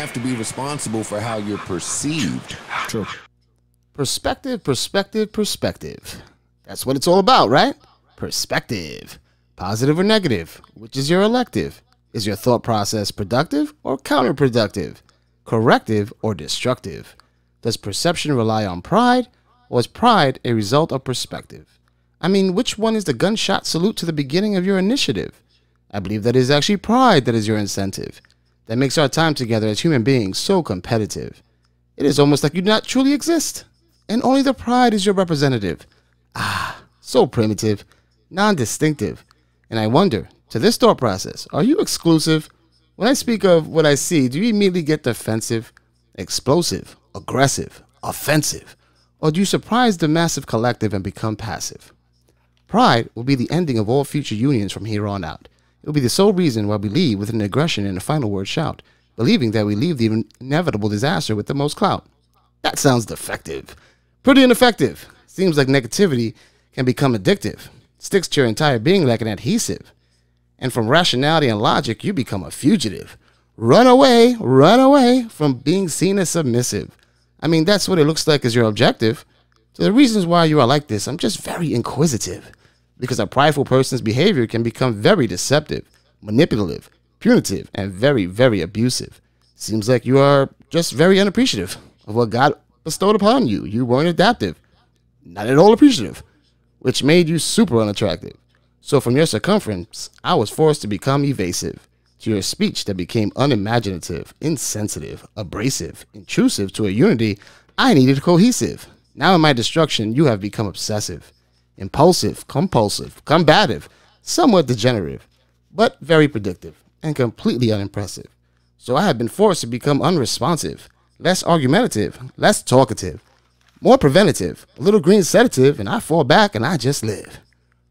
have to be responsible for how you're perceived. True. Perspective, perspective, perspective. That's what it's all about, right? Perspective. Positive or negative? Which is your elective? Is your thought process productive or counterproductive? Corrective or destructive? Does perception rely on pride, or is pride a result of perspective? I mean, which one is the gunshot salute to the beginning of your initiative? I believe that it is actually pride that is your incentive, that makes our time together as human beings so competitive. It is almost like you do not truly exist, and only the pride is your representative. Ah, so primitive, non-distinctive. And I wonder, to this thought process, are you exclusive? When I speak of what I see, do you immediately get defensive, explosive, aggressive, offensive? Or do you surprise the massive collective and become passive? Pride will be the ending of all future unions from here on out. It will be the sole reason why we leave with an aggression and a final word shout, believing that we leave the inevitable disaster with the most clout. That sounds defective. Pretty ineffective. Seems like negativity can become addictive. Sticks to your entire being like an adhesive. And from rationality and logic, you become a fugitive. Run away from being seen as submissive. I mean, that's what it looks like as your objective. So the reasons why you are like this, I'm just very inquisitive. Because a prideful person's behavior can become very deceptive, manipulative, punitive, and very, very abusive. Seems like you are just very unappreciative of what God bestowed upon you. You weren't adaptive, not at all appreciative, which made you super unattractive. So from your circumference, I was forced to become evasive. To your speech that became unimaginative, insensitive, abrasive, intrusive to a unity, I needed cohesive. Now in my destruction, you have become obsessive, impulsive, compulsive, combative, somewhat degenerative, but very predictive and completely unimpressive. So I have been forced to become unresponsive, less argumentative, less talkative, more preventative, a little green sedative, and I fall back and I just live.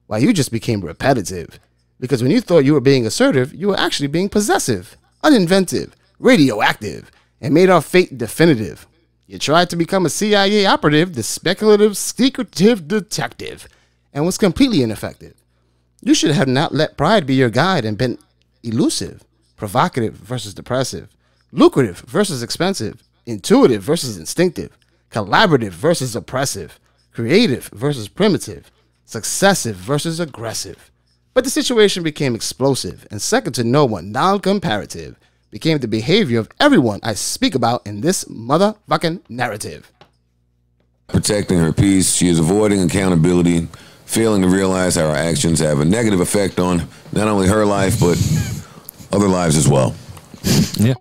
While you just became repetitive. Because when you thought you were being assertive, you were actually being possessive, uninventive, radioactive, and made our fate definitive. You tried to become a CIA operative, the speculative, secretive detective, and was completely ineffective. You should have not let pride be your guide and been elusive, provocative versus depressive, lucrative versus expensive, intuitive versus instinctive, collaborative versus oppressive, creative versus primitive, successive versus aggressive. But the situation became explosive, and second to no one, non-comparative, became the behavior of everyone I speak about in this motherfucking narrative. Protecting her peace, she is avoiding accountability, failing to realize how her actions have a negative effect on not only her life, but other lives as well. Yeah.